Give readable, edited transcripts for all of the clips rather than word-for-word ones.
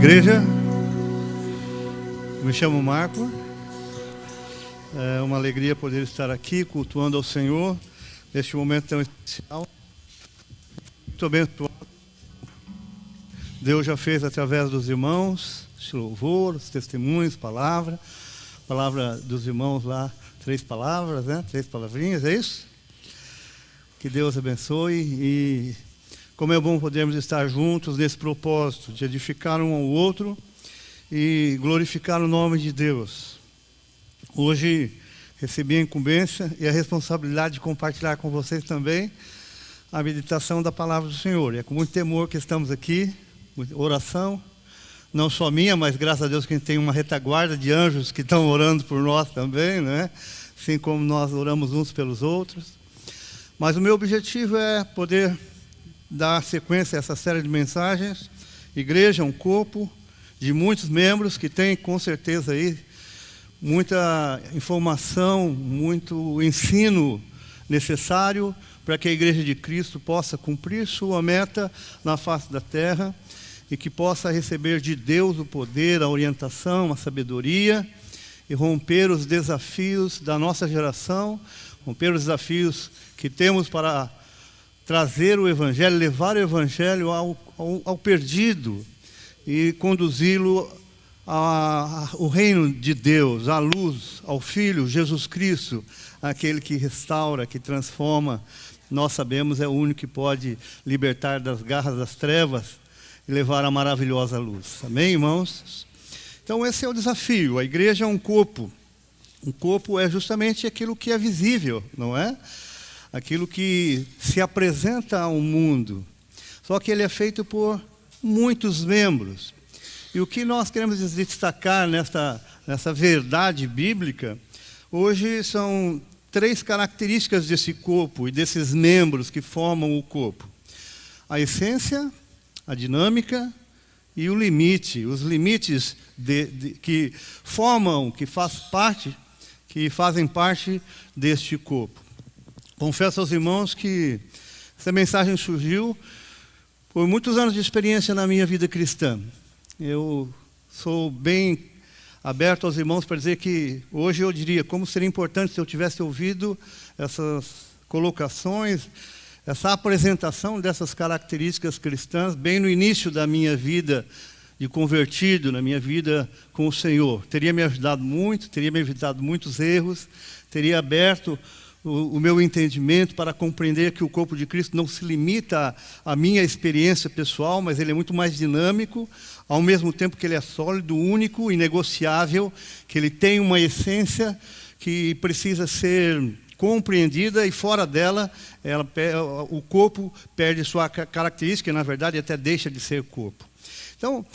igreja, me chamo Marco, é uma alegria poder estar aqui cultuando ao Senhor neste momento tão especial. Muito abençoado. Deus já fez através dos irmãos, este louvor, os testemunhos, palavra dos irmãos lá, 3 palavras, né? 3 palavrinhas, é isso? Que Deus abençoe e como é bom podermos estar juntos nesse propósito de edificar um ao outro e glorificar o nome de Deus. Hoje recebi a incumbência e a responsabilidade de compartilhar com vocês também a meditação da palavra do Senhor. É com muito temor que estamos aqui, oração, não só minha, mas graças a Deus que a gente tem uma retaguarda de anjos que estão orando por nós também, né? Assim como nós oramos uns pelos outros. Mas o meu objetivo é poder dar sequência a essa série de mensagens. Igreja é um corpo de muitos membros que tem com certeza aí muita informação, muito ensino necessário para que a Igreja de Cristo possa cumprir sua meta na face da terra e que possa receber de Deus o poder, a orientação, a sabedoria e romper os desafios da nossa geração, romper os desafios que temos para trazer o Evangelho, levar o Evangelho ao perdido e conduzi-lo ao reino de Deus, à luz, ao Filho, Jesus Cristo, aquele que restaura, que transforma. Nós sabemos, é o único que pode libertar das garras das trevas e levar a maravilhosa luz. Amém, irmãos? Então esse é o desafio. A igreja é um corpo. Um corpo é justamente aquilo que é visível, não é? Aquilo que se apresenta ao mundo. Só que ele é feito por muitos membros. E o que nós queremos destacar nessa verdade bíblica, hoje são 3 características desse corpo e desses membros que formam o corpo. A essência, a dinâmica e o limite. Os limites que formam, que fazem parte deste corpo. Confesso aos irmãos que essa mensagem surgiu por muitos anos de experiência na minha vida cristã. Eu sou bem aberto aos irmãos para dizer que hoje eu diria como seria importante se eu tivesse ouvido essas colocações, essa apresentação dessas características cristãs bem no início da minha vida de convertido, na minha vida com o Senhor. Teria me ajudado muito, teria me evitado muitos erros, teria aberto o meu entendimento para compreender que o corpo de Cristo não se limita à minha experiência pessoal, mas ele é muito mais dinâmico, ao mesmo tempo que ele é sólido, único, inegociável, que ele tem uma essência que precisa ser compreendida e fora dela, o corpo perde sua característica e, na verdade, até deixa de ser corpo. Então,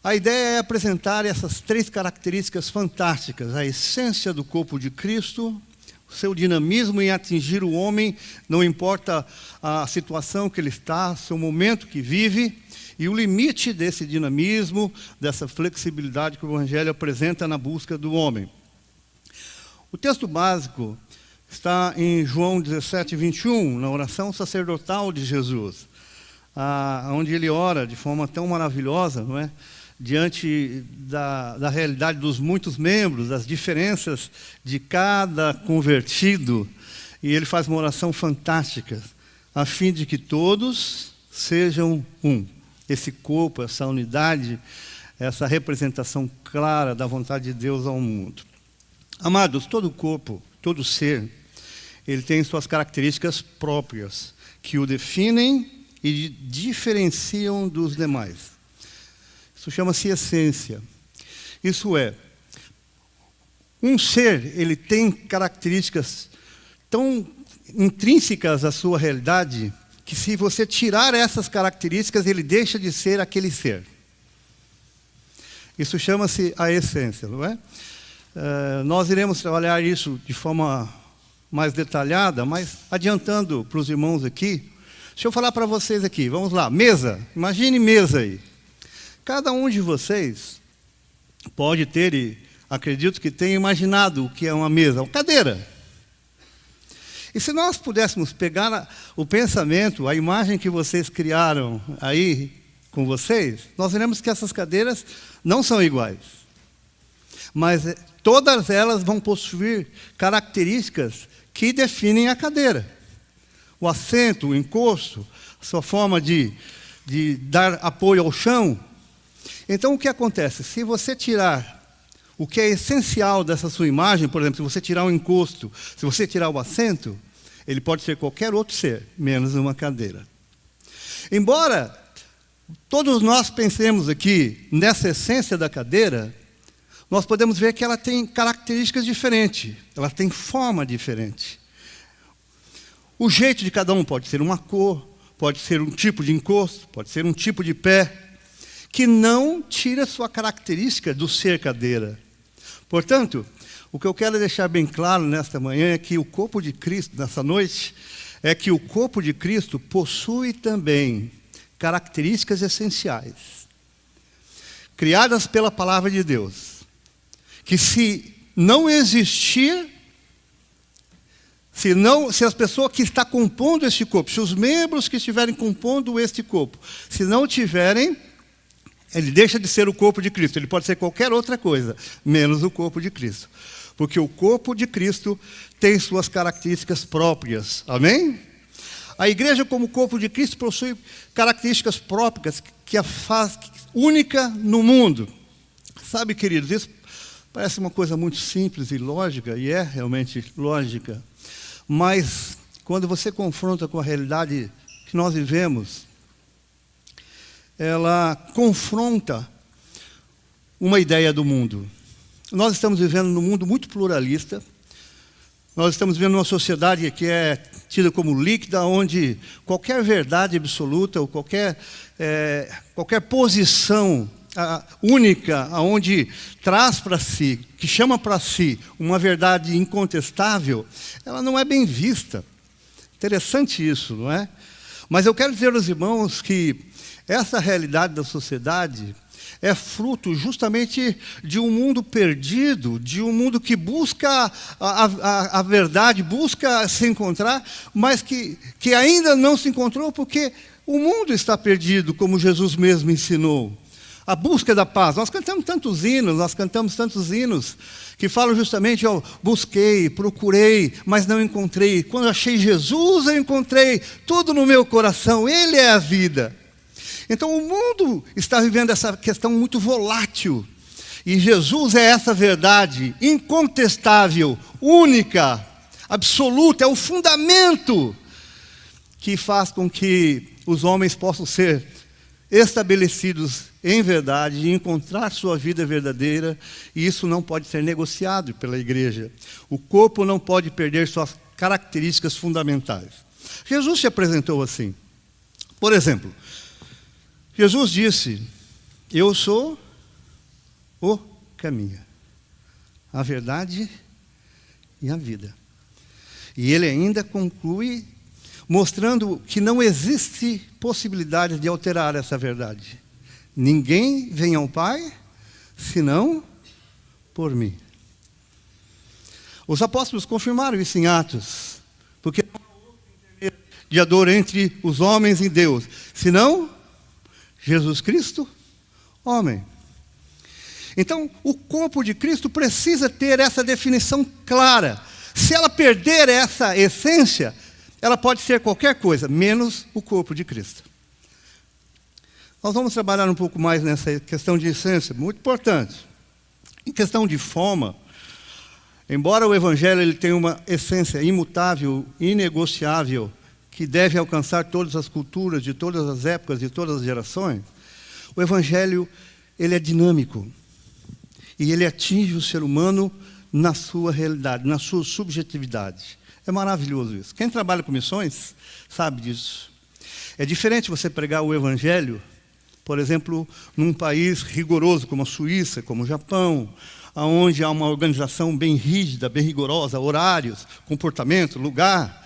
a ideia é apresentar essas 3 características fantásticas, a essência do corpo de Cristo, seu dinamismo em atingir o homem, não importa a situação que ele está, seu momento que vive, e o limite desse dinamismo, dessa flexibilidade que o Evangelho apresenta na busca do homem. O texto básico está em João 17, 21, na oração sacerdotal de Jesus, onde ele ora de forma tão maravilhosa, não é? Diante da realidade dos muitos membros, das diferenças de cada convertido, e ele faz uma oração fantástica, a fim de que todos sejam um. Esse corpo, essa unidade, essa representação clara da vontade de Deus ao mundo. Amados, todo corpo, todo ser, ele tem suas características próprias, que o definem e diferenciam dos demais. Isso chama-se essência. Isso é, um ser, ele tem características tão intrínsecas à sua realidade, que se você tirar essas características, ele deixa de ser aquele ser. Isso chama-se a essência, não é? Nós iremos trabalhar isso de forma mais detalhada, mas adiantando para os irmãos aqui, deixa eu falar para vocês aqui, vamos lá, mesa, imagine mesa aí. Cada um de vocês pode ter, e acredito que tenha imaginado o que é uma mesa, uma cadeira. E se nós pudéssemos pegar o pensamento, a imagem que vocês criaram aí, com vocês, nós veremos que essas cadeiras não são iguais. Mas todas elas vão possuir características que definem a cadeira. O assento, o encosto, a sua forma de dar apoio ao chão. Então, o que acontece? Se você tirar o que é essencial dessa sua imagem, por exemplo, se você tirar o encosto, se você tirar o assento, ele pode ser qualquer outro ser, menos uma cadeira. Embora todos nós pensemos aqui nessa essência da cadeira, nós podemos ver que ela tem características diferentes, ela tem forma diferente. O jeito de cada um pode ser uma cor, pode ser um tipo de encosto, pode ser um tipo de pé, que não tira sua característica do ser cadeira. Portanto, o que eu quero deixar bem claro nesta manhã é que o corpo de Cristo, nessa noite, é que o corpo de Cristo possui também características essenciais, criadas pela palavra de Deus, que se não existir, se as pessoas que estão compondo este corpo, se os membros que estiverem compondo este corpo, se não tiverem, ele deixa de ser o corpo de Cristo. Ele pode ser qualquer outra coisa, menos o corpo de Cristo. Porque o corpo de Cristo tem suas características próprias. Amém? A igreja, como corpo de Cristo, possui características próprias que a faz única no mundo. Sabe, queridos, isso parece uma coisa muito simples e lógica, e é realmente lógica. Mas, quando você confronta com a realidade que nós vivemos, ela confronta uma ideia do mundo. Nós estamos vivendo num mundo muito pluralista. Nós estamos vivendo numa sociedade que é tida como líquida, onde qualquer verdade absoluta ou qualquer posição única, onde traz para si, que chama para si uma verdade incontestável, ela não é bem vista. Interessante isso, não é? Mas eu quero dizer aos irmãos que essa realidade da sociedade é fruto justamente de um mundo perdido, de um mundo que busca a verdade, busca se encontrar, mas que ainda não se encontrou porque o mundo está perdido, como Jesus mesmo ensinou. A busca da paz. Nós cantamos tantos hinos que falam justamente, busquei, procurei, mas não encontrei. Quando achei Jesus, eu encontrei tudo no meu coração. Ele é a vida. Então o mundo está vivendo essa questão muito volátil. E Jesus é essa verdade incontestável, única, absoluta, é o fundamento que faz com que os homens possam ser estabelecidos em verdade e encontrar sua vida verdadeira, e isso não pode ser negociado pela igreja. O corpo não pode perder suas características fundamentais. Jesus se apresentou assim. Por exemplo, Jesus disse: eu sou o caminho, a verdade e a vida. E ele ainda conclui mostrando que não existe possibilidade de alterar essa verdade. Ninguém vem ao Pai, senão por mim. Os apóstolos confirmaram isso em Atos, porque não há outro mediador entre os homens e Deus, senão Jesus Cristo, homem. Então, o corpo de Cristo precisa ter essa definição clara. Se ela perder essa essência, ela pode ser qualquer coisa, menos o corpo de Cristo. Nós vamos trabalhar um pouco mais nessa questão de essência, muito importante. Em questão de forma, embora o Evangelho ele tenha uma essência imutável, inegociável, que deve alcançar todas as culturas, de todas as épocas, de todas as gerações, o Evangelho ele é dinâmico. E ele atinge o ser humano na sua realidade, na sua subjetividade. É maravilhoso isso. Quem trabalha com missões sabe disso. É diferente você pregar o Evangelho, por exemplo, num país rigoroso como a Suíça, como o Japão, onde há uma organização bem rígida, bem rigorosa, horários, comportamento, lugar.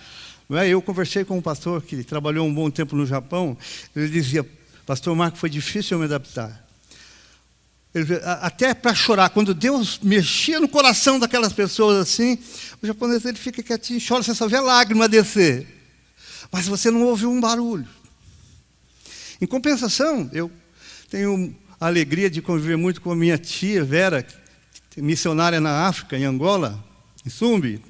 Eu conversei com um pastor que trabalhou um bom tempo no Japão. Ele dizia: pastor Marco, foi difícil eu me adaptar. Até para chorar, quando Deus mexia no coração daquelas pessoas assim, o japonês ele fica quietinho, chora, você só vê a lágrima descer, mas você não ouve um barulho. Em compensação, eu tenho a alegria de conviver muito com a minha tia Vera, missionária na África, em Angola, em Sumbi.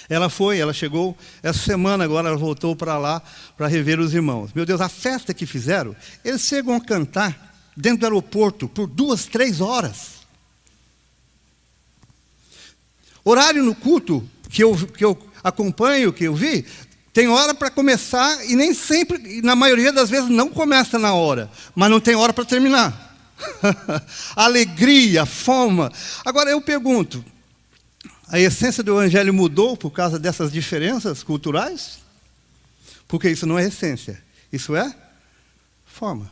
Ela chegou essa semana, agora ela voltou para lá para rever os irmãos. Meu Deus, a festa que fizeram, eles chegam a cantar dentro do aeroporto por 2, 3 horas. Horário no culto que eu acompanho, que eu vi, tem hora para começar e nem sempre, na maioria das vezes, não começa na hora, mas não tem hora para terminar. Alegria, fome. Agora eu pergunto, a essência do Evangelho mudou por causa dessas diferenças culturais? Porque isso não é essência, isso é forma.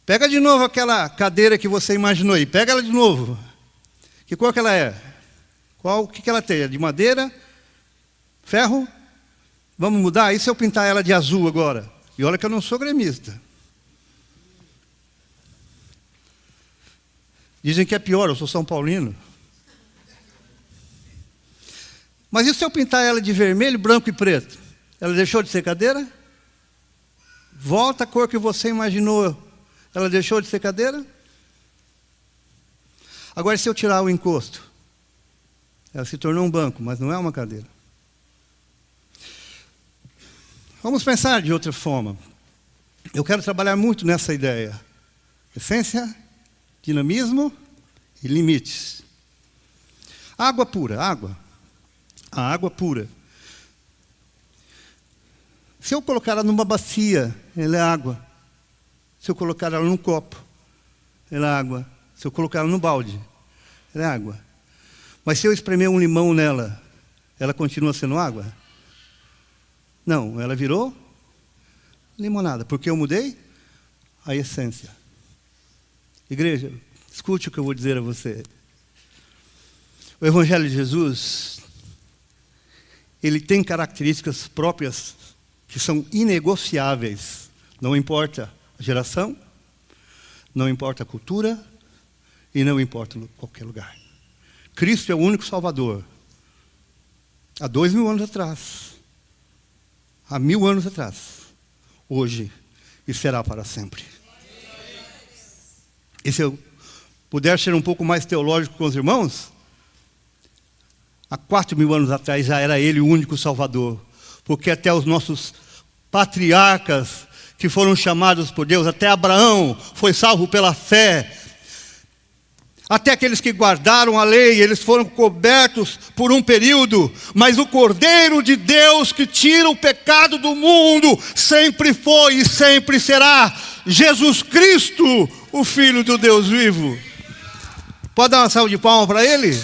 Pega de novo aquela cadeira que você imaginou aí, pega ela de novo. Que cor que ela é? O que ela tem? É de madeira? Ferro? Vamos mudar? E se eu pintar ela de azul agora? E olha que eu não sou gremista. Dizem que é pior, eu sou São Paulino. Mas e se eu pintar ela de vermelho, branco e preto? Ela deixou de ser cadeira? Volta a cor que você imaginou. Ela deixou de ser cadeira? Agora, se eu tirar o encosto, ela se tornou um banco, mas não é uma cadeira. Vamos pensar de outra forma. Eu quero trabalhar muito nessa ideia. Essência, dinamismo e limites. Água pura, água. A água pura. Se eu colocar ela numa bacia, ela é água. Se eu colocar ela num copo, ela é água. Se eu colocar ela no balde, ela é água. Mas se eu espremer um limão nela, ela continua sendo água? Não, ela virou limonada, porque eu mudei a essência. Igreja, escute o que eu vou dizer a você. O Evangelho de Jesus, ele tem características próprias que são inegociáveis. Não importa a geração, não importa a cultura e não importa qualquer lugar. Cristo é o único Salvador. Há 2000 anos atrás, há 1000 anos atrás, hoje e será para sempre. E se eu puder ser um pouco mais teológico com os irmãos, há 4000 anos atrás já era Ele o único Salvador, porque até os nossos patriarcas que foram chamados por Deus, até Abraão foi salvo pela fé, até aqueles que guardaram a lei, eles foram cobertos por um período, mas o Cordeiro de Deus que tira o pecado do mundo, sempre foi e sempre será Jesus Cristo, o Filho do Deus vivo. Pode dar uma salva de palmas para Ele?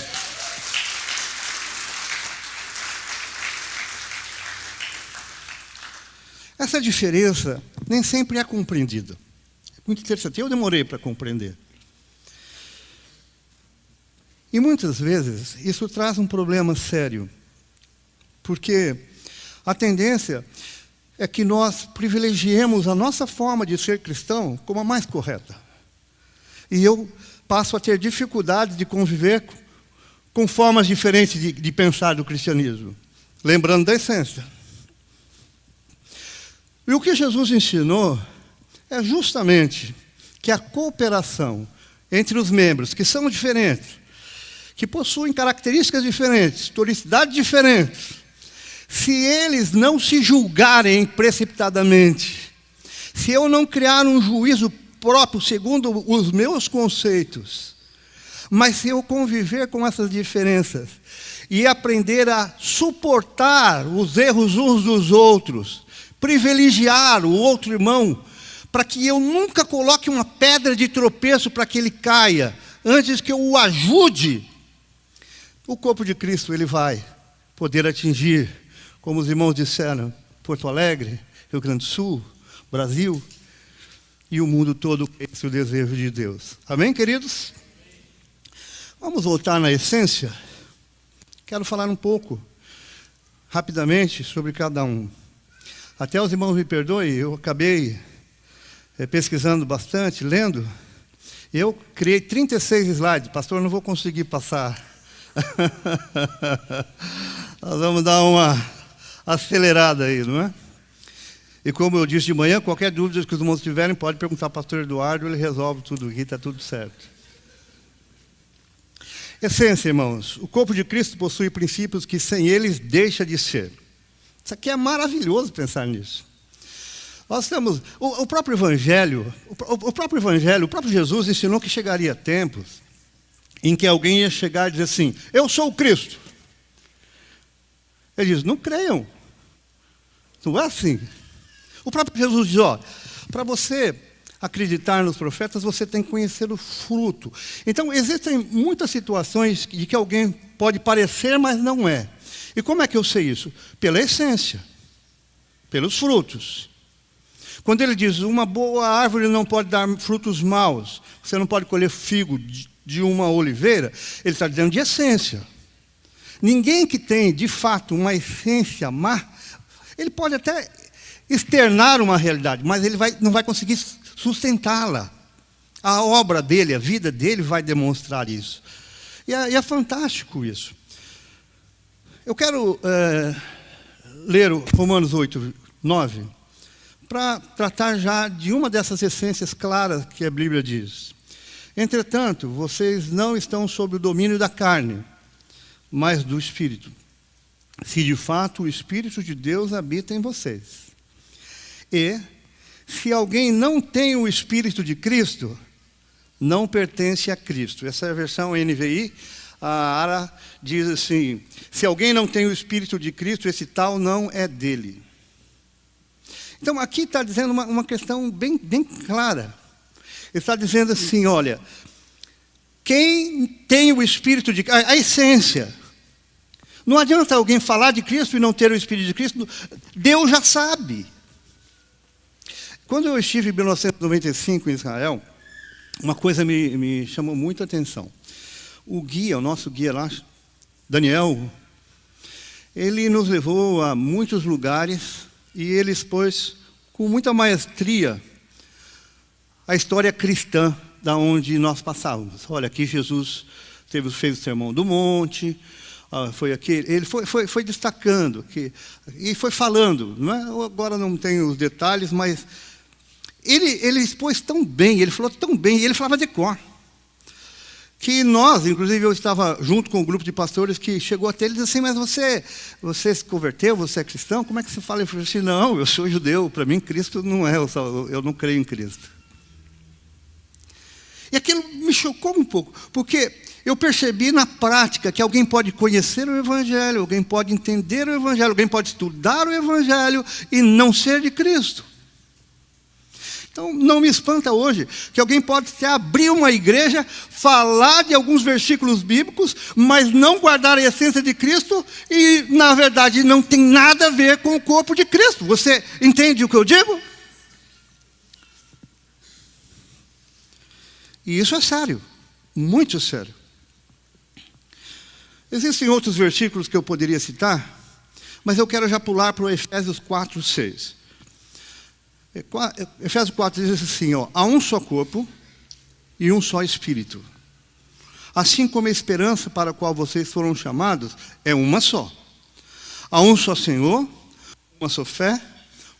Essa diferença nem sempre é compreendida. É muito interessante, eu demorei para compreender. E muitas vezes isso traz um problema sério, porque a tendência é que nós privilegiemos a nossa forma de ser cristão como a mais correta. E eu passo a ter dificuldade de conviver com formas diferentes de pensar do cristianismo, lembrando da essência. E o que Jesus ensinou é justamente que a cooperação entre os membros, que são diferentes, que possuem características diferentes, historicidade diferentes, se eles não se julgarem precipitadamente, se eu não criar um juízo próprio segundo os meus conceitos, mas se eu conviver com essas diferenças e aprender a suportar os erros uns dos outros, privilegiar o outro irmão, para que eu nunca coloque uma pedra de tropeço para que ele caia, antes que eu o ajude, o corpo de Cristo ele vai poder atingir, como os irmãos disseram, Porto Alegre, Rio Grande do Sul, Brasil e o mundo todo. Esse é o desejo de Deus. Amém, queridos? Vamos voltar na essência. Quero falar um pouco, rapidamente, sobre cada um. Até os irmãos me perdoem, eu acabei pesquisando bastante, lendo. Eu criei 36 slides. Pastor, eu não vou conseguir passar. Nós vamos dar uma acelerada aí, não é? E como eu disse de manhã, qualquer dúvida que os irmãos tiverem, pode perguntar ao pastor Eduardo, ele resolve tudo aqui, está tudo certo. Essência, irmãos, o corpo de Cristo possui princípios que sem eles deixa de ser. Isso aqui é maravilhoso pensar nisso. Nós temos, o próprio Evangelho, o próprio Jesus ensinou que chegaria tempos em que alguém ia chegar e dizer assim, eu sou o Cristo. Ele diz, não creiam. Não é assim. O próprio Jesus diz, para você acreditar nos profetas, você tem que conhecer o fruto. Então, existem muitas situações de que alguém pode parecer, mas não é. E como é que eu sei isso? Pela essência, pelos frutos. Quando ele diz, uma boa árvore não pode dar frutos maus, você não pode colher figo de uma oliveira, ele está dizendo de essência. Ninguém que tem, de fato, uma essência má, ele pode até externar uma realidade, mas ele não vai conseguir sustentá-la. A obra dele, a vida dele vai demonstrar isso. E é fantástico isso. Eu quero ler o Romanos 8, 9, para tratar já de uma dessas essências claras que a Bíblia diz. Entretanto, vocês não estão sob o domínio da carne, mas do Espírito. Se de fato o Espírito de Deus habita em vocês. E, se alguém não tem o Espírito de Cristo, não pertence a Cristo. Essa é a versão NVI. A Ara diz assim, se alguém não tem o Espírito de Cristo, esse tal não é dele. Então, aqui está dizendo uma questão bem clara. Ele está dizendo assim, olha, quem tem o Espírito de Cristo, a essência. Não adianta alguém falar de Cristo e não ter o Espírito de Cristo, Deus já sabe. Quando eu estive em 1995 em Israel, uma coisa me chamou muita atenção. O nosso guia lá, Daniel, ele nos levou a muitos lugares e ele expôs com muita maestria a história cristã da onde nós passávamos. Olha, aqui Jesus fez o Sermão do Monte, foi aqui, ele foi destacando e foi falando. Não é? Agora não tenho os detalhes, mas ele expôs tão bem, ele falou tão bem, e ele falava de cor. Que nós, inclusive eu estava junto com um grupo de pastores que chegou até ele e disse assim, mas você se converteu, você é cristão? Como é que você fala? Eu falei assim, não, eu sou judeu, para mim Cristo não é, eu não creio em Cristo. E aquilo me chocou um pouco, porque eu percebi na prática que alguém pode conhecer o Evangelho, alguém pode entender o Evangelho, alguém pode estudar o Evangelho e não ser de Cristo. Então, não me espanta hoje que alguém pode até abrir uma igreja, falar de alguns versículos bíblicos, mas não guardar a essência de Cristo e, na verdade, não tem nada a ver com o corpo de Cristo. Você entende o que eu digo? E isso é sério, muito sério. Existem outros versículos que eu poderia citar, mas eu quero já pular para o Efésios 4, 6. Efésios 4 diz assim, há um só corpo e um só Espírito. Assim como a esperança para a qual vocês foram chamados é uma só. Há um só Senhor, uma só fé,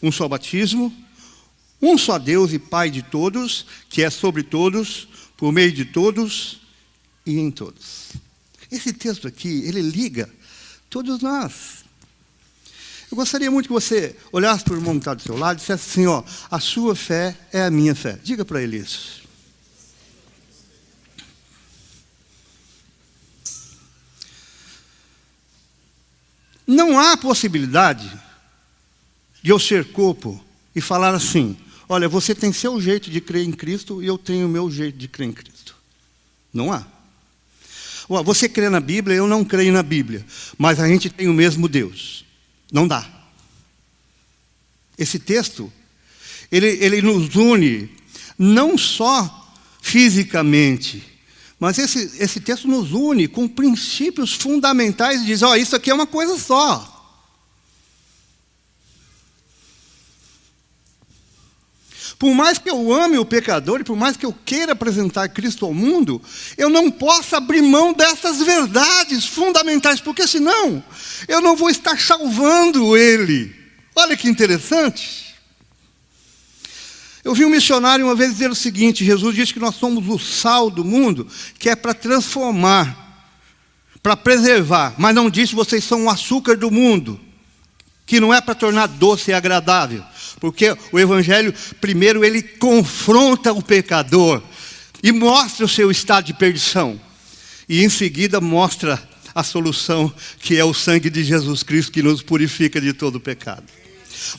um só batismo, um só Deus e Pai de todos, que é sobre todos, por meio de todos e em todos. Esse texto aqui, ele liga todos nós. Eu gostaria muito que você olhasse para o irmão que está do seu lado e dissesse assim, a sua fé é a minha fé. Diga para ele isso. Não há possibilidade de eu ser corpo e falar assim, olha, você tem seu jeito de crer em Cristo e eu tenho o meu jeito de crer em Cristo. Não há. Você crê na Bíblia, eu não creio na Bíblia, mas a gente tem o mesmo Deus. Não dá. Esse texto, ele nos une, não só fisicamente, mas esse texto nos une com princípios fundamentais e diz, isso aqui é uma coisa só. Por mais que eu ame o pecador e por mais que eu queira apresentar Cristo ao mundo, eu não posso abrir mão dessas verdades fundamentais, porque senão eu não vou estar salvando ele. Olha que interessante. Eu vi um missionário uma vez dizer o seguinte: Jesus disse que nós somos o sal do mundo, que é para transformar, para preservar, mas não disse vocês são o açúcar do mundo, que não é para tornar doce e agradável, porque o Evangelho, primeiro, ele confronta o pecador e mostra o seu estado de perdição, e em seguida mostra a solução, que é o sangue de Jesus Cristo, que nos purifica de todo o pecado.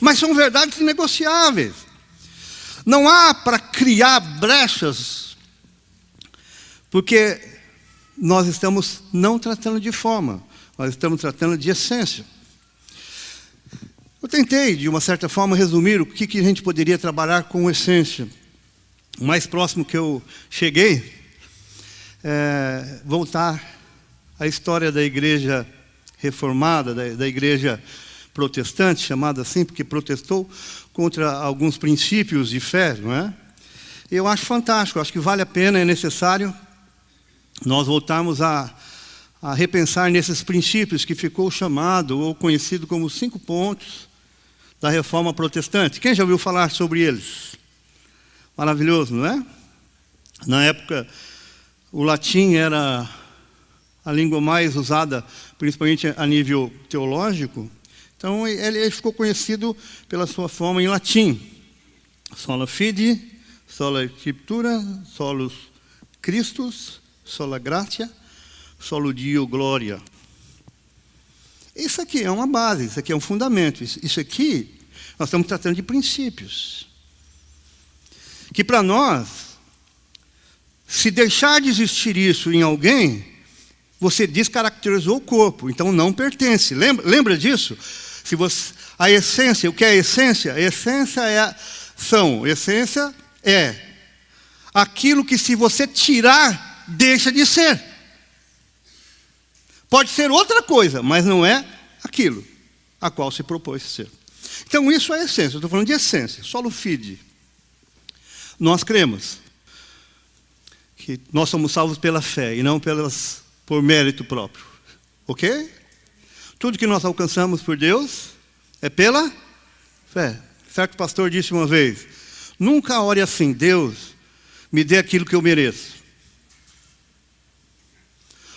Mas são verdades inegociáveis. Não há para criar brechas, porque nós estamos não tratando de forma, nós estamos tratando de essência. Eu tentei, de uma certa forma, resumir o que a gente poderia trabalhar com essência. O mais próximo que eu cheguei é voltar à história da igreja reformada, da igreja protestante, chamada assim, porque protestou contra alguns princípios de fé, não é? Eu acho fantástico, acho que vale a pena, é necessário nós voltarmos a repensar nesses princípios que ficou chamado ou conhecido como 5 pontos da reforma protestante. Quem já ouviu falar sobre eles? Maravilhoso, não é? Na época, o latim era a língua mais usada, principalmente a nível teológico. Então, ele ficou conhecido pela sua forma em latim. Sola fide, sola scriptura, solus Christus, sola gratia, solo Dio gloria. Isso aqui é uma base, isso aqui é um fundamento. Isso aqui, nós estamos tratando de princípios. Que para nós, se deixar de existir isso em alguém, você descaracterizou o corpo, então não pertence. Lembra disso? Se você, a essência, o que é a essência? A essência essência é aquilo que, se você tirar, deixa de ser. Pode ser outra coisa, mas não é aquilo a qual se propôs ser. Então isso é a essência, eu estou falando de essência, solo fide. Nós cremos que nós somos salvos pela fé e não por mérito próprio. Ok? Tudo que nós alcançamos por Deus é pela fé. Certo pastor disse uma vez: nunca ore assim, Deus, me dê aquilo que eu mereço.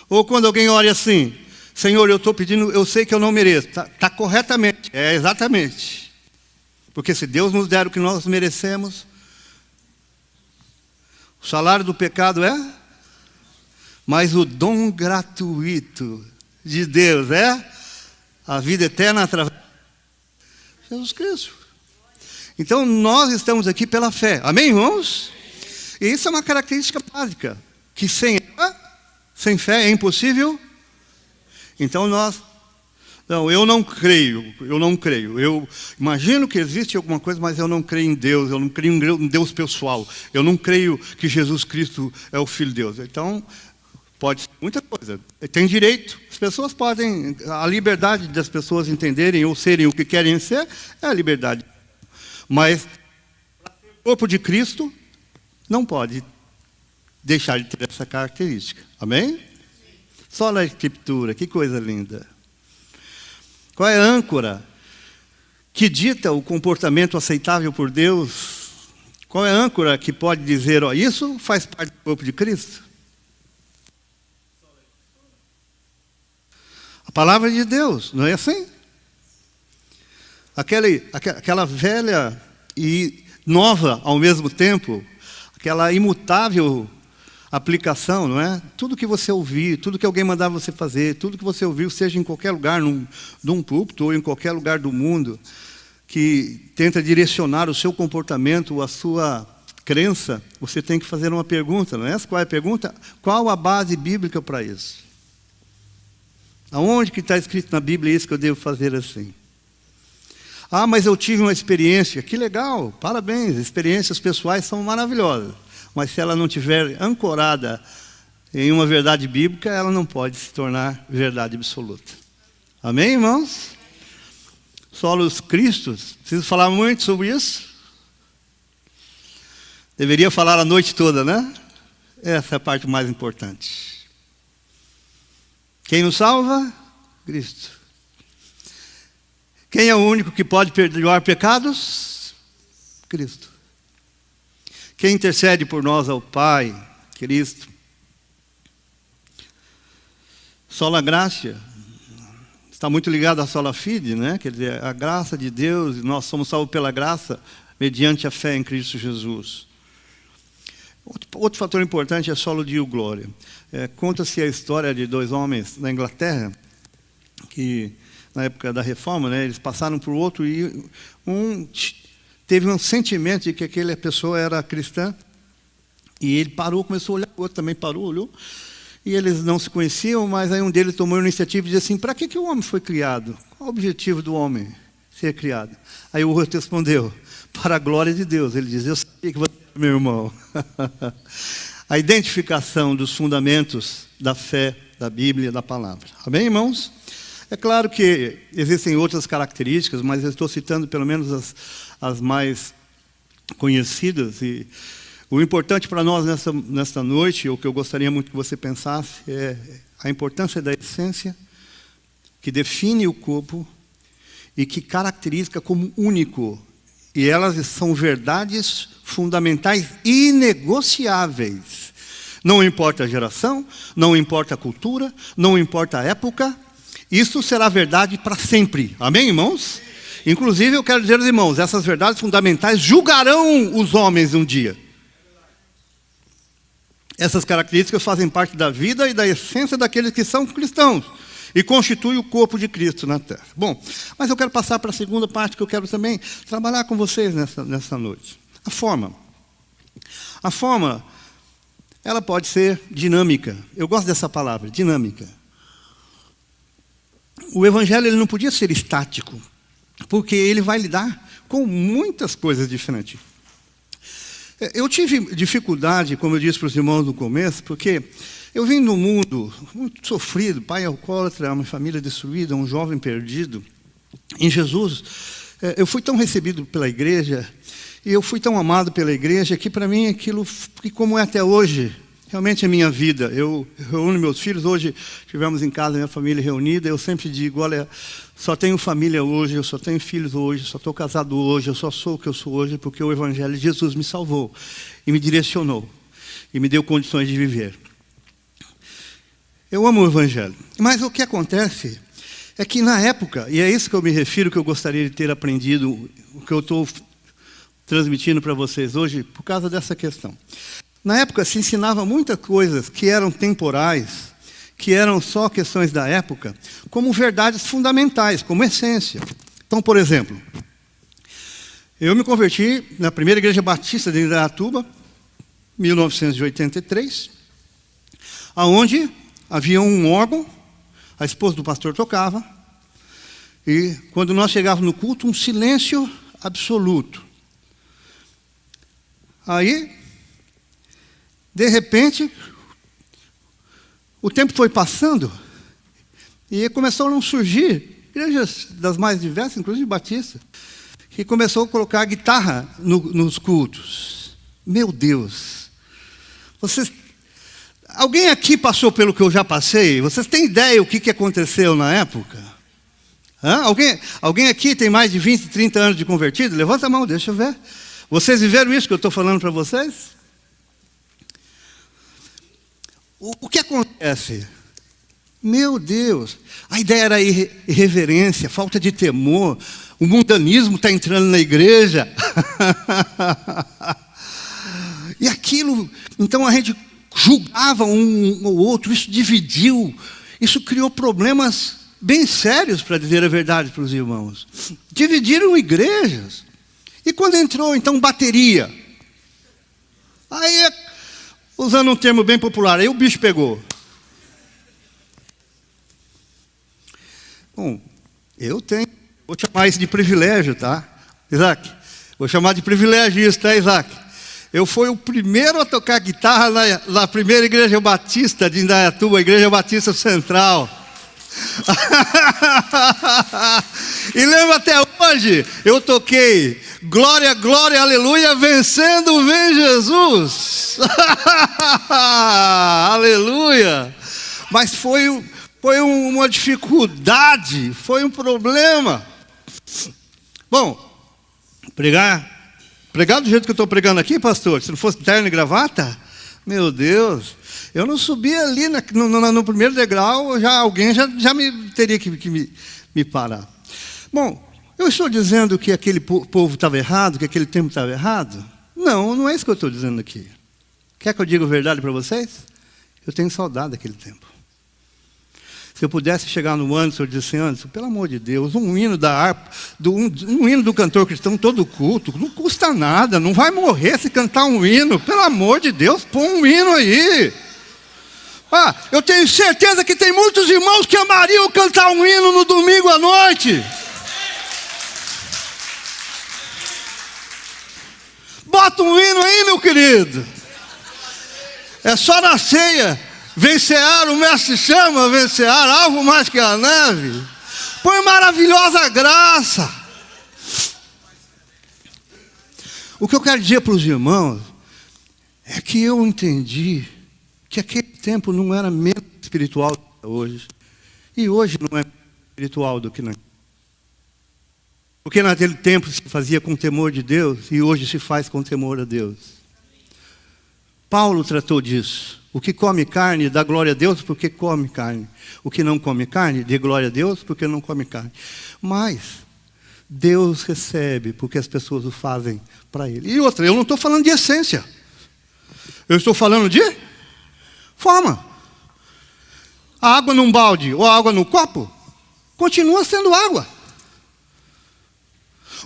Ou quando alguém ora assim: Senhor, eu estou pedindo, eu sei que eu não mereço. Está corretamente, é exatamente. Porque se Deus nos der o que nós merecemos, o salário do pecado é, mas o dom gratuito de Deus é a vida eterna através de Jesus Cristo. Então nós estamos aqui pela fé. Amém, irmãos? E isso é uma característica básica, que sem fé é impossível. Então eu não creio. Eu imagino que existe alguma coisa, mas eu não creio em Deus, eu não creio em um Deus pessoal. Eu não creio que Jesus Cristo é o Filho de Deus. Então, pode ser muita coisa. Tem direito. As pessoas podem, a liberdade das pessoas entenderem ou serem o que querem ser, é a liberdade. Mas, o corpo de Cristo não pode deixar de ter essa característica. Amém? Só na Escritura, que coisa linda. Qual é a âncora que dita o comportamento aceitável por Deus? Qual é a âncora que pode dizer, ó, isso faz parte do corpo de Cristo? A palavra de Deus, não é assim? Aquela velha e nova ao mesmo tempo, aquela imutável aplicação, não é? Tudo que você ouvir, tudo que alguém mandar você fazer, tudo que você ouviu, seja em qualquer lugar, num púlpito ou em qualquer lugar do mundo, que tenta direcionar o seu comportamento, a sua crença, você tem que fazer uma pergunta, não é? Qual é a pergunta? Qual a base bíblica para isso? Aonde que está escrito na Bíblia isso que eu devo fazer assim? Ah, mas eu tive uma experiência. Que legal, parabéns, experiências pessoais são maravilhosas. Mas se ela não estiver ancorada em uma verdade bíblica, ela não pode se tornar verdade absoluta. Amém, irmãos? Solos Cristos, preciso falar muito sobre isso? Deveria falar a noite toda, né? Essa é a parte mais importante. Quem nos salva? Cristo. Quem é o único que pode perdoar pecados? Cristo. Quem intercede por nós ao Pai, Cristo. Sola gratia está muito ligado à sola fide, né? Quer dizer, a graça de Deus, nós somos salvos pela graça, mediante a fé em Cristo Jesus. Outro fator importante é solo Deo Gloria. Conta-se a história de dois homens na Inglaterra, que na época da Reforma, né, eles passaram por outro e um teve um sentimento de que aquela pessoa era cristã, e ele parou, começou a olhar, o outro também parou, olhou, e eles não se conheciam, mas aí um deles tomou a iniciativa e disse assim: para que o homem foi criado? Qual o objetivo do homem ser criado? Aí o outro respondeu: para a glória de Deus. Ele diz: eu sabia que você era meu irmão. A identificação dos fundamentos da fé, da Bíblia, da palavra. Amém, irmãos? É claro que existem outras características, mas eu estou citando pelo menos as mais conhecidas. E o importante para nós nesta noite, o que eu gostaria muito que você pensasse, é a importância da essência, que define o corpo e que caracteriza como único. E elas são verdades fundamentais inegociáveis. Não importa a geração, não importa a cultura, não importa a época, isso será verdade para sempre. Amém, irmãos? Inclusive, eu quero dizer aos irmãos, essas verdades fundamentais julgarão os homens um dia. Essas características fazem parte da vida e da essência daqueles que são cristãos e constituem o corpo de Cristo na terra. Bom, mas eu quero passar para a segunda parte que eu quero também trabalhar com vocês nessa noite. A forma. A forma, ela pode ser dinâmica. Eu gosto dessa palavra, dinâmica. O Evangelho ele não podia ser estático, porque ele vai lidar com muitas coisas diferentes. Eu tive dificuldade, como eu disse para os irmãos no começo, porque eu vim num mundo muito sofrido, pai alcoólatra, uma família destruída, um jovem perdido. Em Jesus, eu fui tão recebido pela igreja, e eu fui tão amado pela igreja, que para mim aquilo, como é até hoje, realmente é minha vida. Eu reúno meus filhos, hoje estivemos em casa, minha família reunida, eu sempre digo: olha, só tenho família hoje, eu só tenho filhos hoje, só estou casado hoje, eu só sou o que eu sou hoje, porque o Evangelho de Jesus me salvou, e me direcionou, e me deu condições de viver. Eu amo o Evangelho, mas o que acontece é que na época, e é isso que eu me refiro, que eu gostaria de ter aprendido, o que eu estou transmitindo para vocês hoje, por causa dessa questão. Na época se ensinava muitas coisas que eram temporais, que eram só questões da época, como verdades fundamentais, como essência. Então, por exemplo, eu me converti na primeira igreja batista de Indaiatuba, 1983, aonde havia um órgão, a esposa do pastor tocava, e quando nós chegávamos no culto, um silêncio absoluto. Aí, de repente, o tempo foi passando e começaram a surgir igrejas das mais diversas, inclusive batistas, que começou a colocar guitarra nos cultos. Meu Deus! Alguém aqui passou pelo que eu já passei? Vocês têm ideia o que aconteceu na época? Alguém aqui tem mais de 20, 30 anos de convertido? Levanta a mão, deixa eu ver. Vocês viveram isso que eu estou falando para vocês? O que acontece? Meu Deus, a ideia era irreverência, falta de temor, o mundanismo está entrando na igreja. E aquilo, então a gente julgava um ou outro, isso dividiu, isso criou problemas bem sérios, para dizer a verdade para os irmãos. Dividiram igrejas. E quando entrou, então, bateria, aí, usando um termo bem popular, aí o bicho pegou. Bom, vou chamar isso de privilégio, tá, Isaac? Vou chamar de privilégio isso, tá, Isaac? Eu fui o primeiro a tocar guitarra na primeira igreja batista de Indaiatuba, a Igreja Batista Central. E lembro até hoje, eu toquei glória, glória, aleluia, vencendo vem Jesus. Aleluia. Mas foi uma dificuldade, foi um problema. Bom, pregar Pregar do jeito que eu estou pregando aqui, pastor, se não fosse terno e gravata, meu Deus, eu não subia ali no primeiro degrau, alguém já teria que me parar. Bom, eu estou dizendo que aquele povo estava errado, que aquele tempo estava errado? Não é isso que eu estou dizendo aqui. Quer que eu diga a verdade para vocês? Eu tenho saudade daquele tempo. Se eu pudesse chegar no Anderson e dizer assim, Anderson, pelo amor de Deus, um hino da harpa, um hino do cantor cristão todo culto, não custa nada, não vai morrer se cantar um hino, pelo amor de Deus, põe um hino aí. Eu tenho certeza que tem muitos irmãos que amariam cantar um hino no domingo à noite. Bota um hino aí, meu querido. É só na ceia. Vencear, o mestre chama, vencear, algo mais que a neve. Põe maravilhosa graça. O que eu quero dizer para os irmãos é que eu entendi que aquele tempo não era menos espiritual do que hoje. E hoje não é menos espiritual do que naquele. Porque naquele tempo se fazia com temor de Deus e hoje se faz com temor a Deus. Paulo tratou disso. O que come carne dá glória a Deus porque come carne. O que não come carne dê glória a Deus porque não come carne. Mas Deus recebe porque as pessoas o fazem para Ele. E outra, eu não estou falando de essência. Eu estou falando de forma. A água num balde ou a água no copo continua sendo água.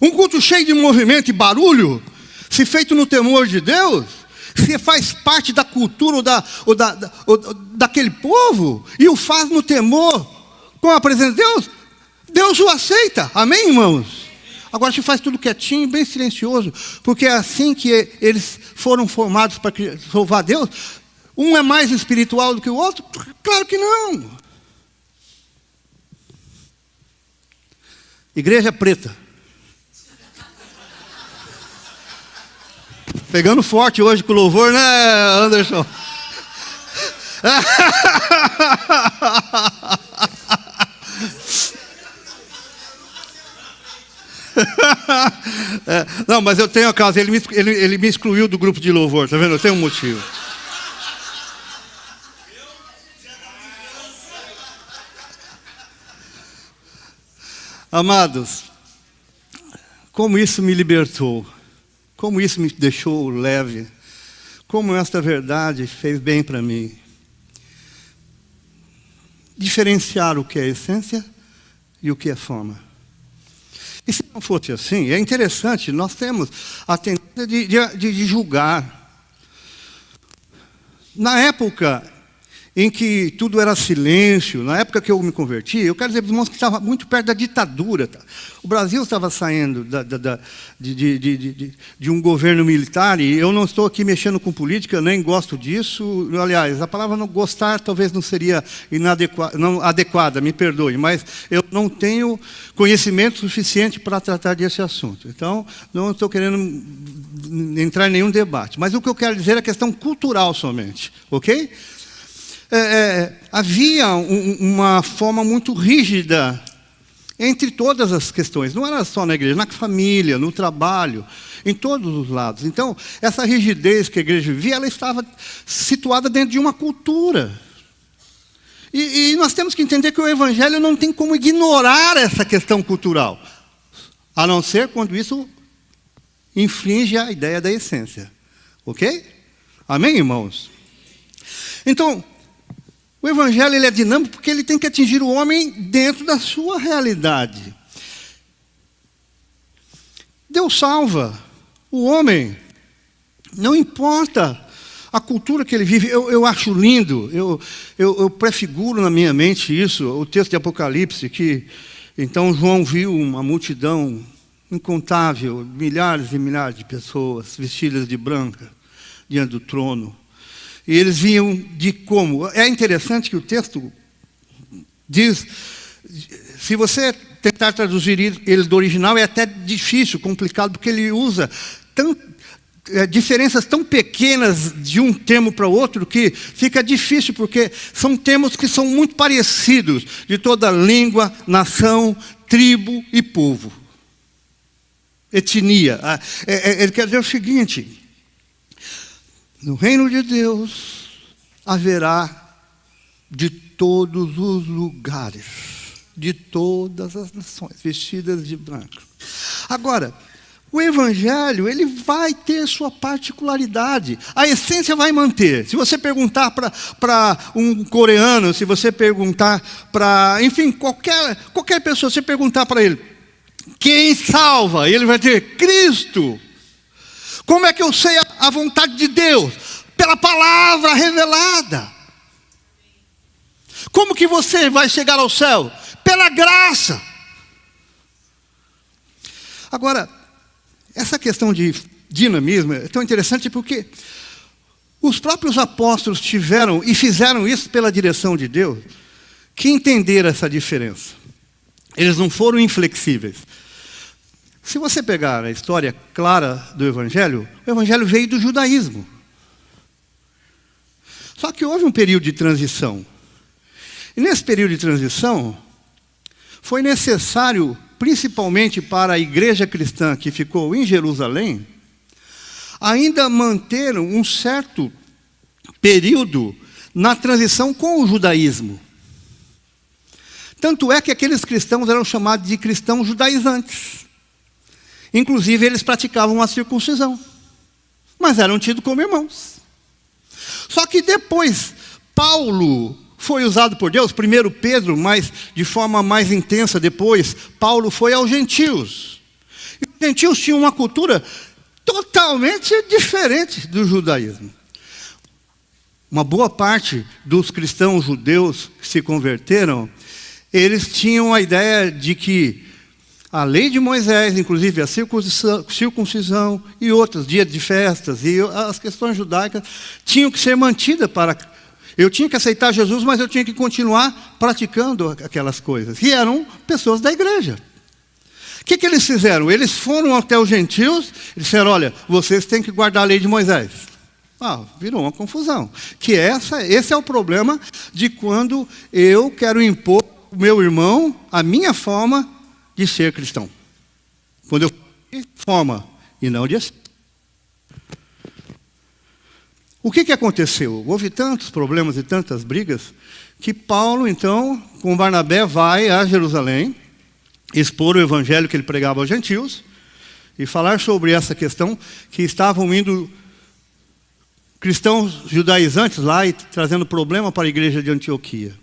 Um culto cheio de movimento e barulho, se feito no temor de Deus, se faz parte da cultura daquele povo e o faz no temor com a presença de Deus, Deus o aceita. Amém, irmãos? Agora se faz tudo quietinho, bem silencioso, porque é assim que eles foram formados para louvar Deus. Um é mais espiritual do que o outro? Claro que não. Igreja preta. Pegando forte hoje com o louvor, né, Anderson? Não, mas eu tenho a causa. Ele me excluiu do grupo de louvor, tá vendo? Eu tenho um motivo. Amados, como isso me libertou. Como isso me deixou leve. Como esta verdade fez bem para mim. Diferenciar o que é essência e o que é forma. E se não fosse assim, é interessante, nós temos a tendência de julgar. Na época em que tudo era silêncio, na época que eu me converti, eu quero dizer para os irmãos que estava muito perto da ditadura. O Brasil estava saindo de um governo militar, e eu não estou aqui mexendo com política, nem gosto disso. Aliás, a palavra não gostar talvez não seria adequada, me perdoe, mas eu não tenho conhecimento suficiente para tratar desse assunto. Então, não estou querendo entrar em nenhum debate. Mas o que eu quero dizer é a questão cultural somente, ok? Havia uma forma muito rígida entre todas as questões. Não era só na igreja, na família, no trabalho, em todos os lados. Então, essa rigidez que a igreja vivia, ela estava situada dentro de uma cultura. E nós temos que entender que o Evangelho não tem como ignorar essa questão cultural, a não ser quando isso infringe a ideia da essência. Ok? Amém, irmãos? Então, o Evangelho ele é dinâmico porque ele tem que atingir o homem dentro da sua realidade. Deus salva o homem, não importa a cultura que ele vive. Eu acho lindo, eu prefiguro na minha mente isso, o texto de Apocalipse, que então João viu uma multidão incontável, milhares e milhares de pessoas vestidas de branca diante do trono. E eles vinham de como? É interessante que o texto diz, se você tentar traduzir ele do original, é até difícil, complicado, porque ele usa diferenças tão pequenas de um termo para o outro que fica difícil, porque são termos que são muito parecidos, de toda língua, nação, tribo e povo. etnia. Ele quer dizer o seguinte: no reino de Deus haverá de todos os lugares, de todas as nações, vestidas de branco. Agora, o Evangelho, ele vai ter sua particularidade. A essência vai manter. Se você perguntar para um coreano, se você perguntar para, enfim, qualquer pessoa, se você perguntar para ele, quem salva? Ele vai dizer, Cristo. Como é que eu sei a vontade de Deus? Pela palavra revelada. Como que você vai chegar ao céu? Pela graça. Agora, essa questão de dinamismo é tão interessante porque os próprios apóstolos tiveram e fizeram isso pela direção de Deus, que entenderam essa diferença. Eles não foram inflexíveis. Se você pegar a história clara do Evangelho, o Evangelho veio do judaísmo. Só que houve um período de transição. E nesse período de transição, foi necessário, principalmente para a igreja cristã que ficou em Jerusalém, ainda manter um certo período na transição com o judaísmo. Tanto é que aqueles cristãos eram chamados de cristãos judaizantes. Inclusive, eles praticavam a circuncisão, mas eram tidos como irmãos. Só que depois, Paulo foi usado por Deus, primeiro Pedro, mas de forma mais intensa depois, Paulo foi aos gentios. E os gentios tinham uma cultura totalmente diferente do judaísmo. Uma boa parte dos cristãos judeus que se converteram, eles tinham a ideia de que a lei de Moisés, inclusive a circuncisão e outros dias de festas e as questões judaicas, tinham que ser mantidas para... Eu tinha que aceitar Jesus, mas eu tinha que continuar praticando aquelas coisas. E eram pessoas da igreja. O que eles fizeram? Eles foram até os gentios e disseram, olha, vocês têm que guardar a lei de Moisés. Virou uma confusão. Que esse é o problema de quando eu quero impor o meu irmão a minha forma de ser cristão. Quando eu forma e não de assim. O que aconteceu? Houve tantos problemas e tantas brigas que Paulo, então, com Barnabé, vai a Jerusalém expor o evangelho que ele pregava aos gentios e falar sobre essa questão que estavam indo cristãos judaizantes lá e trazendo problema para a igreja de Antioquia.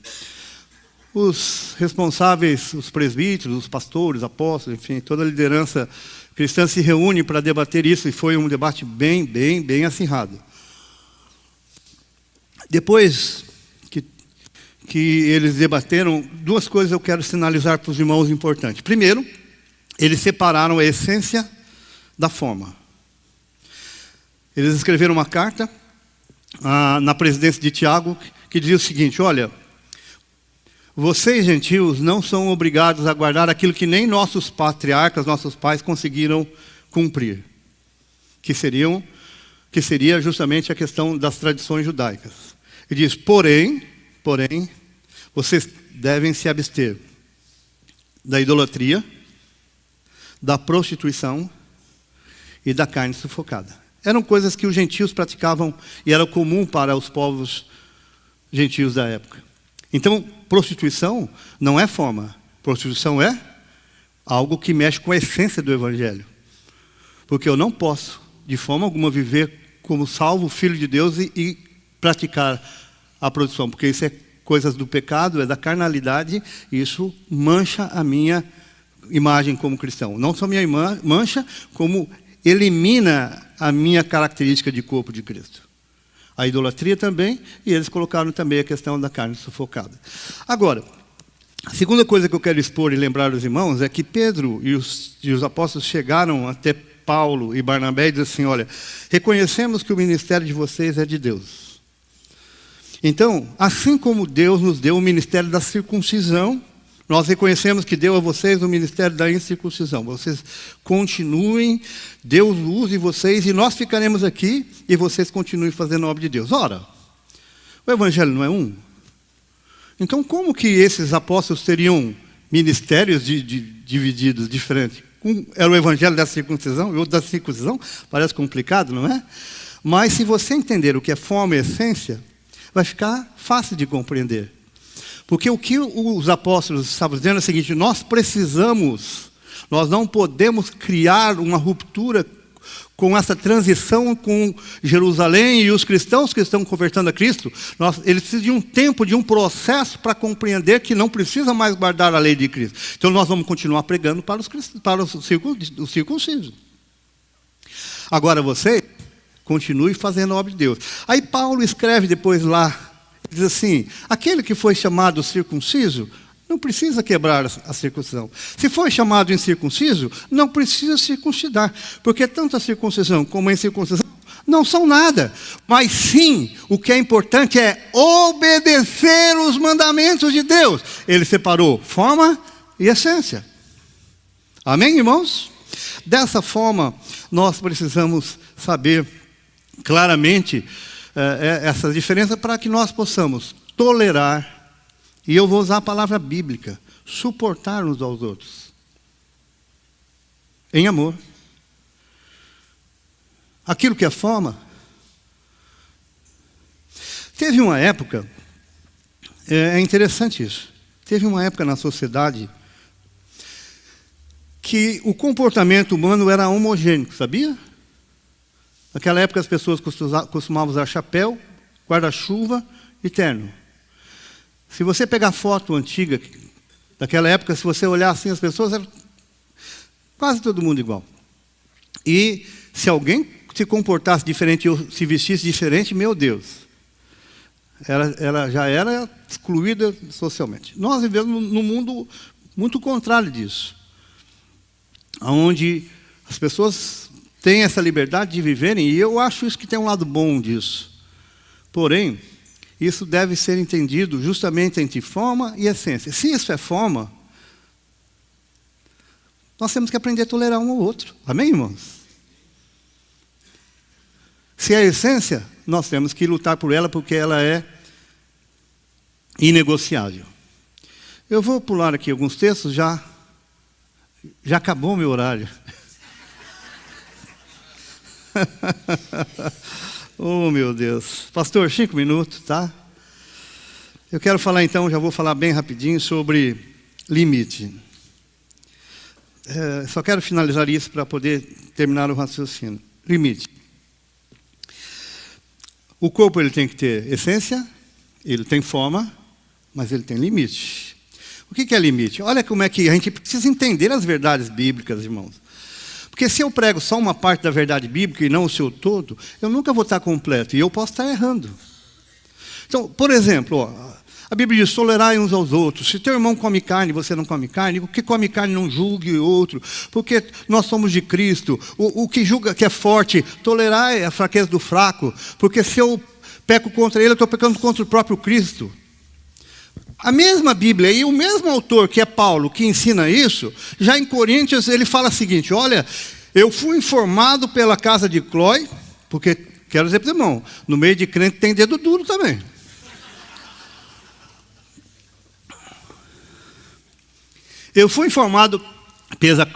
Os responsáveis, os presbíteros, os pastores, apóstolos, enfim, toda a liderança cristã se reúne para debater isso e foi um debate bem acirrado. Depois que eles debateram, duas coisas eu quero sinalizar para os irmãos importantes. Primeiro, eles separaram a essência da forma. Eles escreveram uma carta na presidência de Tiago, que dizia o seguinte, olha, vocês gentios não são obrigados a guardar aquilo que nem nossos patriarcas, nossos pais conseguiram cumprir, que seria justamente a questão das tradições judaicas. Ele diz, porém, vocês devem se abster da idolatria, da prostituição e da carne sufocada. Eram coisas que os gentios praticavam e era comum para os povos gentios da época. Então, prostituição não é forma. Prostituição é algo que mexe com a essência do evangelho. Porque eu não posso, de forma alguma, viver como salvo filho de Deus e praticar a prostituição, porque isso é coisas do pecado, é da carnalidade, e isso mancha a minha imagem como cristão. Não só minha irmã mancha, como elimina a minha característica de corpo de Cristo. A idolatria também, e eles colocaram também a questão da carne sufocada. Agora, a segunda coisa que eu quero expor e lembrar os irmãos é que Pedro e os apóstolos chegaram até Paulo e Barnabé e disseram assim, olha, reconhecemos que o ministério de vocês é de Deus. Então, assim como Deus nos deu o ministério da circuncisão, nós reconhecemos que deu a vocês o ministério da incircuncisão. Vocês continuem, Deus use vocês e nós ficaremos aqui e vocês continuem fazendo a obra de Deus. Ora, o evangelho não é um? Então, como que esses apóstolos teriam ministérios divididos, diferentes? Um era o evangelho da circuncisão e outro da circuncisão. Parece complicado, não é? Mas se você entender o que é forma e essência, vai ficar fácil de compreender. Porque o que os apóstolos estavam dizendo é o seguinte: nós não podemos criar uma ruptura com essa transição com Jerusalém e os cristãos que estão convertendo a Cristo. Eles precisam de um tempo, de um processo para compreender que não precisa mais guardar a lei de Cristo. Então nós vamos continuar pregando para os circuncisos. Agora você continue fazendo a obra de Deus. Aí Paulo escreve depois lá, diz assim: aquele que foi chamado circunciso não precisa quebrar a circuncisão. Se foi chamado incircunciso, não precisa circuncidar. Porque tanto a circuncisão como a incircuncisão não são nada. Mas sim, o que é importante é obedecer os mandamentos de Deus. Ele separou forma e essência. Amém, irmãos? Dessa forma, nós precisamos saber claramente essa diferença para que nós possamos tolerar. E eu vou usar a palavra bíblica: suportar uns aos outros, em amor. Aquilo que é forma. Teve uma época, é interessante isso, teve uma época na sociedade que o comportamento humano era homogêneo, sabia? Naquela época as pessoas costumavam usar chapéu, guarda-chuva e terno. Se você pegar foto antiga daquela época, se você olhar assim, as pessoas eram quase todo mundo igual. E se alguém se comportasse diferente ou se vestisse diferente, meu Deus, ela já era excluída socialmente. Nós vivemos num mundo muito contrário disso, onde as pessoas têm essa liberdade de viverem, e eu acho isso que tem um lado bom disso. Porém, isso deve ser entendido justamente entre forma e essência. Se isso é forma, nós temos que aprender a tolerar um ao outro. Amém, irmãos? Se é essência, nós temos que lutar por ela, porque ela é inegociável. Eu vou pular aqui alguns textos, já acabou o meu horário. Oh, meu Deus. Pastor, 5 minutos, tá? Eu quero falar então, já vou falar bem rapidinho sobre limite. Só quero finalizar isso para poder terminar o raciocínio. Limite. O corpo ele tem que ter essência, ele tem forma, mas ele tem limite. O que é limite? Olha como é que a gente precisa entender as verdades bíblicas, irmãos. Porque se eu prego só uma parte da verdade bíblica e não o seu todo, eu nunca vou estar completo, e eu posso estar errando. Então, por exemplo, a Bíblia diz: tolerai uns aos outros. Se teu irmão come carne e você não come carne, o que come carne não julgue o outro, porque nós somos de Cristo. O que julga que é forte, tolerai a fraqueza do fraco, porque se eu peco contra ele, eu estou pecando contra o próprio Cristo. A mesma Bíblia e o mesmo autor, que é Paulo, que ensina isso, já em Coríntios ele fala o seguinte: olha, eu fui informado pela casa de Clói, porque, quero dizer para o irmão, no meio de crente tem dedo duro também. Eu fui informado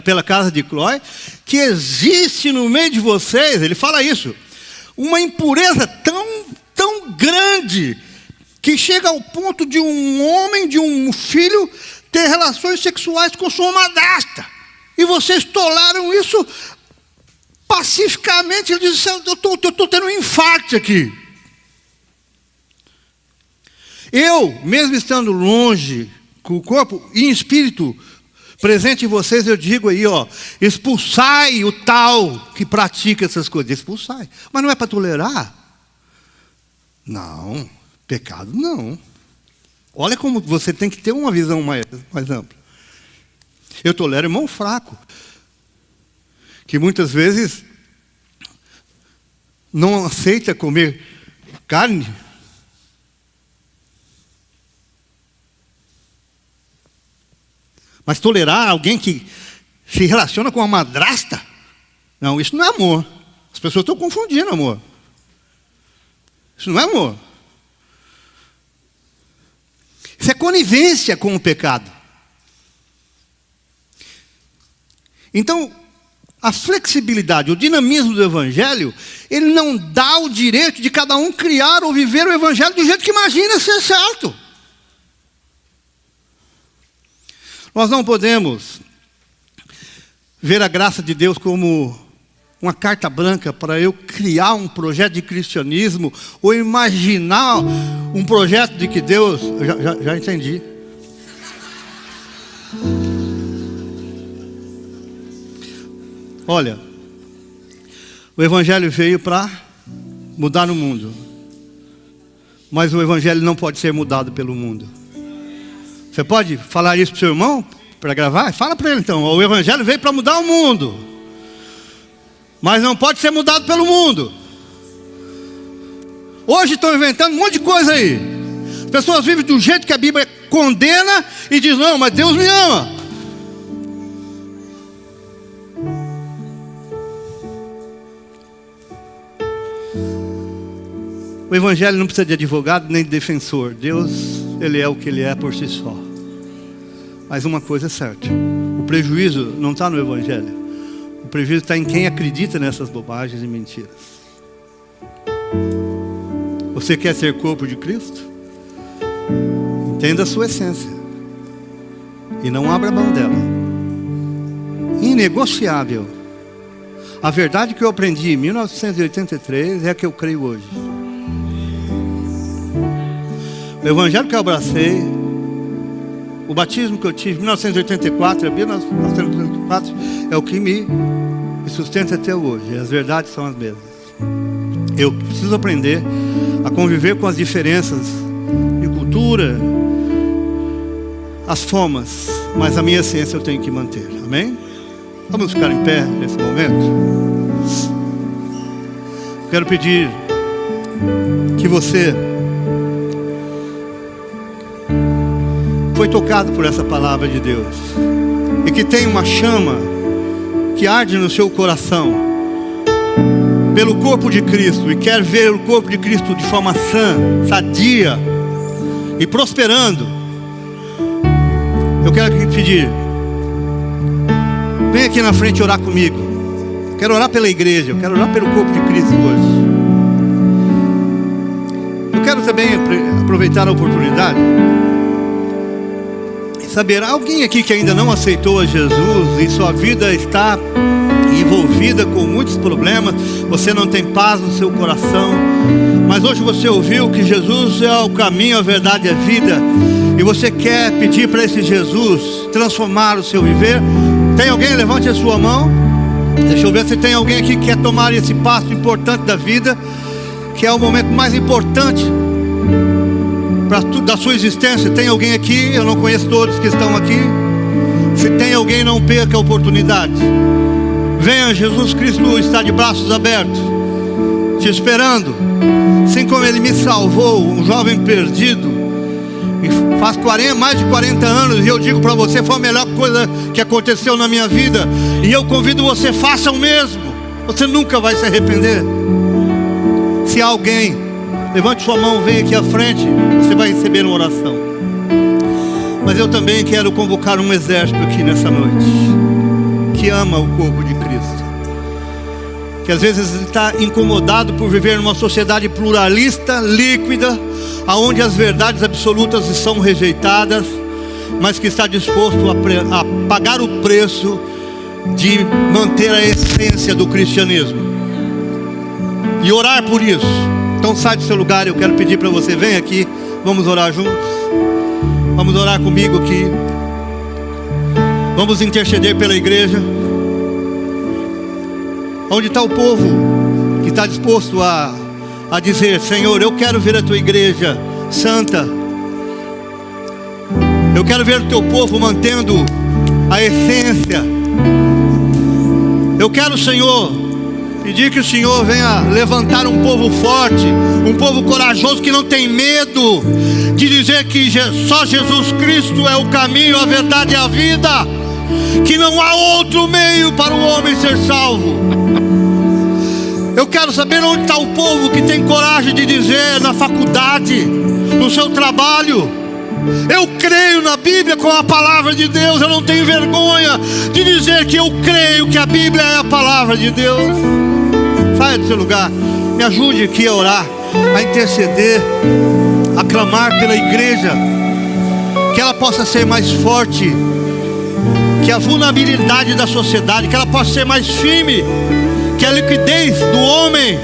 pela casa de Clói que existe no meio de vocês, ele fala isso, uma impureza tão grande, que chega ao ponto de um homem, de um filho, ter relações sexuais com sua madrasta. E vocês toleraram isso pacificamente. Ele diz: eu estou tendo um infarto aqui. Eu, mesmo estando longe, com o corpo e em espírito presente em vocês, eu digo aí, expulsai o tal que pratica essas coisas. Expulsai. Mas não é para tolerar? Não. Pecado, não. Olha como você tem que ter uma visão mais ampla. Eu tolero irmão fraco, que muitas vezes não aceita comer carne. Mas tolerar alguém que se relaciona com a madrasta? Não, isso não é amor. As pessoas estão confundindo amor. Isso não é amor. Isso é conivência com o pecado. Então, a flexibilidade, o dinamismo do Evangelho, ele não dá o direito de cada um criar ou viver o Evangelho do jeito que imagina ser certo. Nós não podemos ver a graça de Deus como uma carta branca para eu criar um projeto de cristianismo ou imaginar um projeto de que Deus... Já entendi. Olha, o Evangelho veio para mudar o mundo, mas o Evangelho não pode ser mudado pelo mundo. Você pode falar isso para o seu irmão, para gravar? Fala para ele então, o Evangelho veio para mudar o mundo, mas não pode ser mudado pelo mundo. Hoje estão inventando um monte de coisa aí. As pessoas vivem do jeito que a Bíblia condena e diz, não, mas Deus me ama. O Evangelho não precisa de advogado nem de defensor. Deus, Ele é o que Ele é por si só. Mas uma coisa é certa, o prejuízo não está no Evangelho. O prejuízo está em quem acredita nessas bobagens e mentiras. Você quer ser corpo de Cristo? Entenda a sua essência e não abra mão dela. Inegociável. A verdade que eu aprendi em 1983 é a que eu creio hoje. O Evangelho que eu abracei, o batismo que eu tive em 1984, é o que me sustenta até hoje. As verdades são as mesmas. Eu preciso aprender a conviver com as diferenças de cultura, as formas, mas a minha essência eu tenho que manter. Amém? Vamos ficar em pé nesse momento. Quero pedir que você foi tocado por essa palavra de Deus e que tem uma chama que arde no seu coração pelo corpo de Cristo e quer ver o corpo de Cristo de forma sã, sadia e prosperando. Eu quero pedir, vem aqui na frente orar comigo. Quero orar pela igreja, eu quero orar pelo corpo de Cristo hoje. Eu quero também aproveitar a oportunidade saber, alguém aqui que ainda não aceitou a Jesus e sua vida está envolvida com muitos problemas, você não tem paz no seu coração, mas hoje você ouviu que Jesus é o caminho, a verdade e a vida, e você quer pedir para esse Jesus transformar o seu viver. Tem alguém? Levante a sua mão. Deixa eu ver se tem alguém aqui que quer tomar esse passo importante da vida, que é o momento mais importante da sua existência. Tem alguém aqui? Eu não conheço todos que estão aqui. Se tem alguém, não perca a oportunidade. Venha, Jesus Cristo está de braços abertos, te esperando. Assim como Ele me salvou, um jovem perdido, e faz mais de 40 anos, e eu digo para você, foi a melhor coisa que aconteceu na minha vida. E eu convido você, faça o mesmo. Você nunca vai se arrepender. Se há alguém, levante sua mão, vem aqui à frente, você vai receber uma oração. Mas eu também quero convocar um exército aqui nessa noite, que ama o corpo de Cristo, que às vezes está incomodado por viver numa sociedade pluralista, líquida, onde as verdades absolutas são rejeitadas, mas que está disposto a pagar o preço de manter a essência do cristianismo e orar por isso. Então sai do seu lugar, eu quero pedir para você, vem aqui, vamos orar juntos. Vamos orar comigo aqui. Vamos interceder pela igreja. Onde está o povo que está disposto a dizer, Senhor, eu quero ver a tua igreja santa. Eu quero ver o teu povo mantendo a essência. Eu quero, Senhor, pedir que o Senhor venha levantar um povo forte, um povo corajoso que não tem medo de dizer que só Jesus Cristo é o caminho, a verdade e a vida, que não há outro meio para o homem ser salvo. Eu quero saber onde está o povo que tem coragem de dizer na faculdade, no seu trabalho, Eu creio na Bíblia como a palavra de Deus. Eu não tenho vergonha de dizer que eu creio que a Bíblia é a palavra de Deus. Saia do seu lugar, me ajude aqui a orar, a interceder, a clamar pela igreja, que ela possa ser mais forte que a vulnerabilidade da sociedade, que ela possa ser mais firme que a liquidez do homem,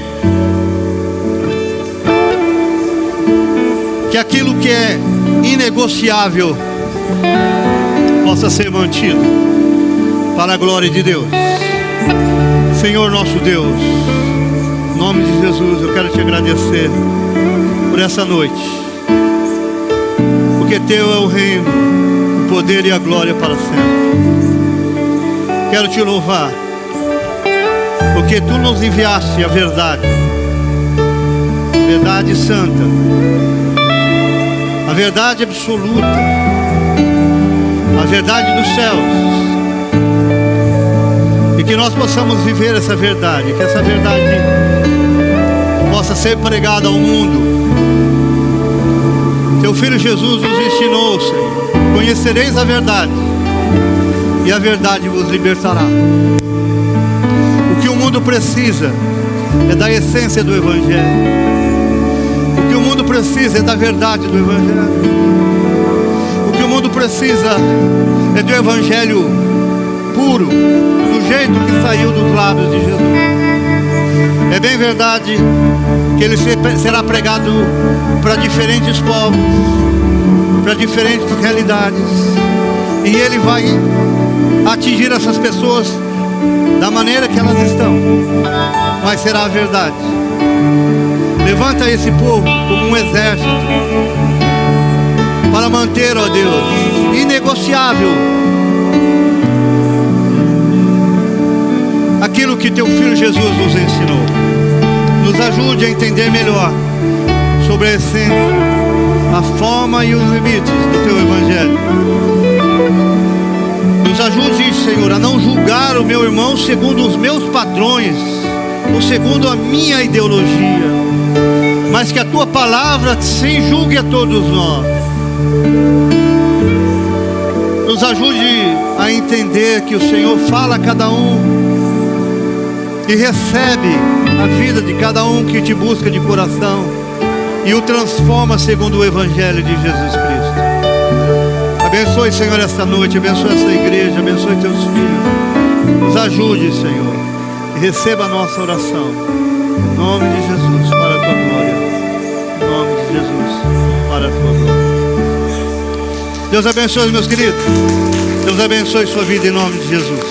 que aquilo que é inegociável possa ser mantido para a glória de Deus. Senhor nosso Deus, em nome de Jesus, eu quero te agradecer por essa noite, porque teu é o reino, o poder e a glória para sempre. Quero te louvar, porque tu nos enviaste a verdade santa, a verdade absoluta, a verdade dos céus, e que nós possamos viver essa verdade, que essa verdade possa ser pregada ao mundo. Teu Filho Jesus nos ensinou, Senhor: conhecereis a verdade, e a verdade vos libertará. O que o mundo precisa é da essência do Evangelho. O que o mundo precisa é da verdade do Evangelho. O que o mundo precisa é do Evangelho puro, do jeito que saiu dos lábios de Jesus. É bem verdade que ele será pregado para diferentes povos, para diferentes realidades, e ele vai atingir essas pessoas da maneira que elas estão, mas será a verdade. Levanta esse povo como um exército para manter, ó Deus, inegociável aquilo que teu Filho Jesus nos ensinou. Nos ajude a entender melhor sobre a essência, a forma e os limites do teu Evangelho. Nos ajude, Senhor, a não julgar o meu irmão segundo os meus padrões ou segundo a minha ideologia, mas que a tua palavra sim julgue a todos nós. Nos ajude a entender que o Senhor fala a cada um e recebe a vida de cada um que te busca de coração e o transforma segundo o Evangelho de Jesus Cristo. Abençoe, Senhor, esta noite, abençoe essa igreja, abençoe teus filhos. Nos ajude, Senhor, e receba a nossa oração. Em nome de Jesus, para a tua glória. Em nome de Jesus, para a tua glória. Deus abençoe, meus queridos. Deus abençoe sua vida em nome de Jesus.